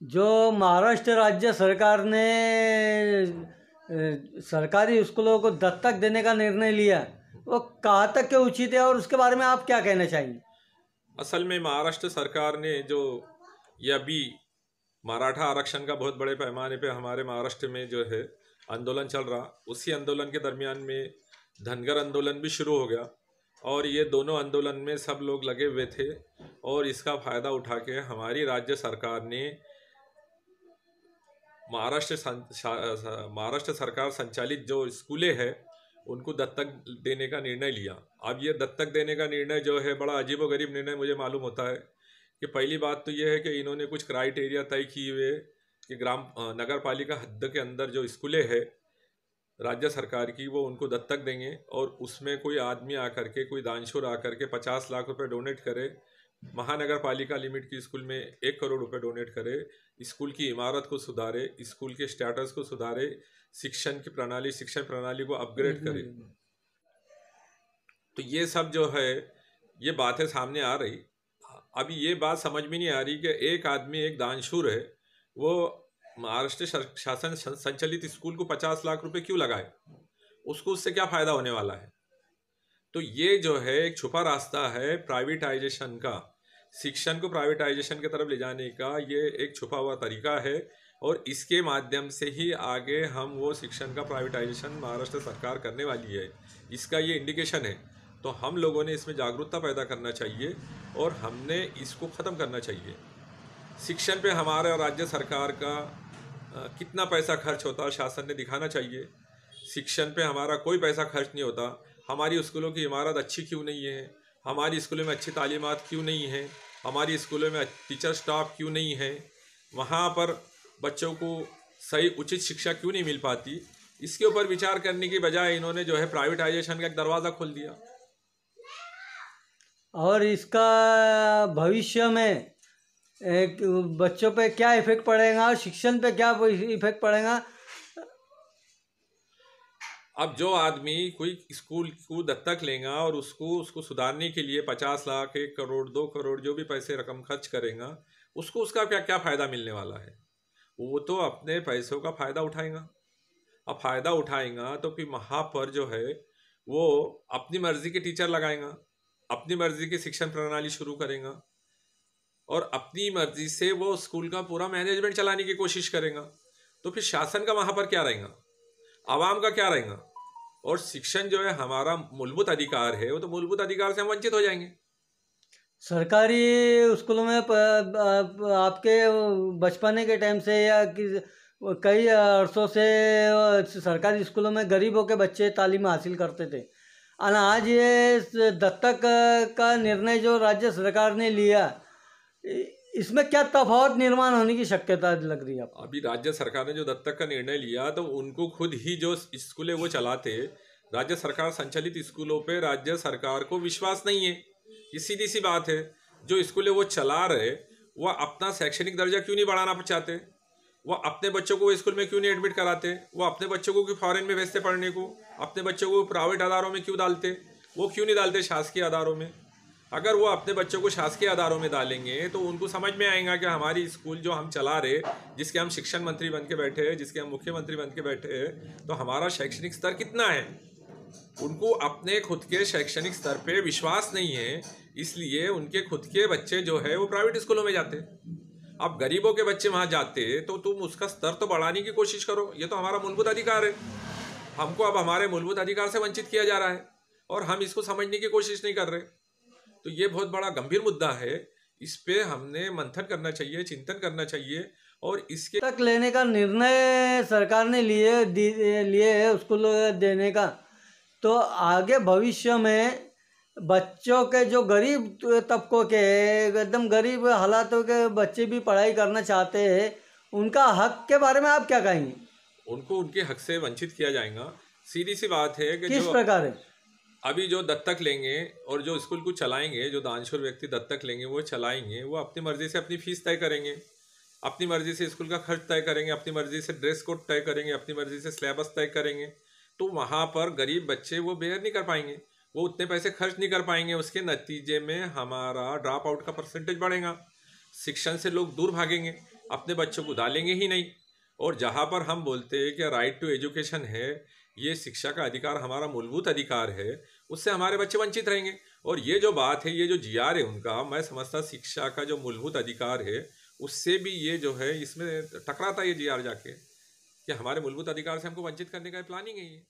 जो महाराष्ट्र राज्य सरकार ने सरकारी स्कूलों को दत्तक देने का निर्णय लिया, वो कहाँ तक के उचित है और उसके बारे में आप क्या कहना चाहेंगे? असल में महाराष्ट्र सरकार ने जो ये अभी मराठा आरक्षण का बहुत बड़े पैमाने पे हमारे महाराष्ट्र में जो है आंदोलन चल रहा, उसी आंदोलन के दरमियान में धनगर आंदोलन भी शुरू हो गया और ये दोनों आंदोलन में सब लोग लगे हुए थे और इसका फ़ायदा उठा के हमारी राज्य सरकार ने महाराष्ट्र सरकार संचालित जो स्कूलें हैं उनको दत्तक देने का निर्णय लिया। अब ये दत्तक देने का निर्णय जो है बड़ा अजीबोगरीब निर्णय मुझे मालूम होता है कि पहली बात तो ये है कि इन्होंने कुछ क्राइटेरिया तय किए हुए कि नगर पालिका हद के अंदर जो स्कूलें हैं राज्य सरकार की वो उनको दत्तक देंगे और उसमें कोई आदमी आकर के कोई दानशूर आकर के 50 लाख रुपए डोनेट करे, महानगर पालिका लिमिट की स्कूल में 1 करोड़ रुपए डोनेट करे, स्कूल की इमारत को सुधारे, स्कूल के स्टेटस को सुधारे, शिक्षण प्रणाली को अपग्रेड करे। तो ये सब जो है ये बातें सामने आ रही। अभी ये बात समझ में नहीं आ रही कि एक आदमी एक दानशूर है वो महाराष्ट्र शासन संचालित स्कूल को 50 लाख रुपए क्यों लगाए, उसको उससे क्या फायदा होने वाला है। तो ये जो है एक छुपा रास्ता है प्राइवेटाइजेशन का, शिक्षण को प्राइवेटाइजेशन की तरफ ले जाने का ये एक छुपा हुआ तरीका है और इसके माध्यम से ही आगे हम वो शिक्षण का प्राइवेटाइजेशन महाराष्ट्र सरकार करने वाली है, इसका ये इंडिकेशन है। तो हम लोगों ने इसमें जागरूकता पैदा करना चाहिए और हमने इसको ख़त्म करना चाहिए। शिक्षण पे हमारे राज्य सरकार का कितना पैसा खर्च होता है शासन ने दिखाना चाहिए। शिक्षण पे हमारा कोई पैसा खर्च नहीं होता। हमारी स्कूलों की इमारत अच्छी क्यों नहीं है, हमारी स्कूलों में अच्छी तालीमात क्यों नहीं है, हमारी स्कूलों में टीचर स्टाफ क्यों नहीं है, वहाँ पर बच्चों को सही उचित शिक्षा क्यों नहीं मिल पाती, इसके ऊपर विचार करने की बजाय इन्होंने जो है प्राइवेटाइजेशन का एक दरवाज़ा खोल दिया। और इसका भविष्य में बच्चों पे क्या इफेक्ट पड़ेगा और शिक्षण पे क्या इफेक्ट पड़ेगा? अब जो आदमी कोई स्कूल को दत्तक लेगा और उसको सुधारने के लिए 50 लाख 1 करोड़ 2 करोड़ जो भी पैसे रकम खर्च करेगा, उसको उसका क्या क्या फ़ायदा मिलने वाला है। वो तो अपने पैसों का फ़ायदा उठाएगा। अब फ़ायदा उठाएगा तो फिर वहाँ पर जो है वो अपनी मर्ज़ी के टीचर लगाएगा, अपनी मर्ज़ी की शिक्षण प्रणाली शुरू करेगा और अपनी मर्ज़ी से वो स्कूल का पूरा मैनेजमेंट चलाने की कोशिश करेगा। तो फिर शासन का वहाँ पर क्या रहेगा, आवाम का क्या रहेगा। और शिक्षण जो है हमारा मूलभूत अधिकार है, वो तो मूलभूत अधिकार से हम वंचित हो जाएंगे। सरकारी स्कूलों में आपके बचपने के टाइम से या कई अरसों से सरकारी स्कूलों में गरीबों के बच्चे तालीम हासिल करते थे। आज ये दत्तक का निर्णय जो राज्य सरकार ने लिया, इसमें क्या तफावत निर्माण होने की शक्यता लग रही है आपको? अभी राज्य सरकार ने जो दत्तक का निर्णय लिया तो उनको खुद ही जो स्कूलें वो चलाते, राज्य सरकार संचालित स्कूलों पे राज्य सरकार को विश्वास नहीं है। ये सीधी सी बात है। जो स्कूलें वो चला रहे वह अपना शैक्षणिक दर्जा क्यों नहीं बढ़ाना चाहते, वह अपने बच्चों को स्कूल में क्यों नहीं एडमिट कराते, वो अपने बच्चों को क्यों फॉरेन में भेजते पढ़ने को, अपने बच्चों को प्राइवेट अदारों में क्यों डालते, वो क्यों नहीं डालते शासकीय अदारों में। अगर वो अपने बच्चों को शासकीय अदारों में डालेंगे तो उनको समझ में आएगा कि हमारी स्कूल जो हम चला रहे, जिसके हम शिक्षण मंत्री बन के बैठे हैं, जिसके हम मुख्यमंत्री बन के बैठे हैं, तो हमारा शैक्षणिक स्तर कितना है। उनको अपने खुद के शैक्षणिक स्तर पे विश्वास नहीं है, इसलिए उनके खुद के बच्चे जो है वो प्राइवेट स्कूलों में जाते। अब गरीबों के बच्चे वहाँ जाते तो तुम उसका स्तर तो बढ़ाने की कोशिश करो, ये तो हमारा मूलभूत अधिकार है। हमको अब हमारे मूलभूत अधिकार से वंचित किया जा रहा है और हम इसको समझने की कोशिश नहीं कर रहे। तो ये बहुत बड़ा गंभीर मुद्दा है, इस पे हमने मंथन करना चाहिए, चिंतन करना चाहिए। और इसके तक लेने का निर्णय सरकार ने लिए है स्कूल देने का, तो आगे भविष्य में बच्चों के जो गरीब तबकों के एकदम गरीब हालातों के बच्चे भी पढ़ाई करना चाहते हैं, उनका हक के बारे में आप क्या कहेंगे? उनको उनके हक से वंचित किया जाएगा। सीधी सी बात है कि किस प्रकार है? अभी जो दत्तक लेंगे और जो स्कूल को चलाएंगे, जो दानशूर व्यक्ति दत्तक लेंगे वो चलाएंगे, वो अपनी मर्जी से अपनी फीस तय करेंगे, अपनी मर्जी से स्कूल का खर्च तय करेंगे, अपनी मर्जी से ड्रेस कोड तय करेंगे, अपनी मर्जी से सिलेबस तय करेंगे। तो वहाँ पर गरीब बच्चे वो बेयर नहीं कर पाएंगे, वो उतने पैसे खर्च नहीं कर पाएंगे। उसके नतीजे में हमारा ड्रॉप आउट का परसेंटेज बढ़ेगा, शिक्षण से लोग दूर भागेंगे। अपने बच्चों को डालेंगे ही नहीं। और जहाँ पर हम बोलते हैं कि राइट टू एजुकेशन है, ये शिक्षा का अधिकार हमारा मूलभूत अधिकार है, उससे हमारे बच्चे वंचित रहेंगे। और ये जो बात है, ये जो जीआर है उनका, मैं समझता शिक्षा का जो मूलभूत अधिकार है उससे भी ये जो है इसमें टकराता है ये जीआर जाके, कि हमारे मूलभूत अधिकार से हमको वंचित करने का प्लानिंग है ये।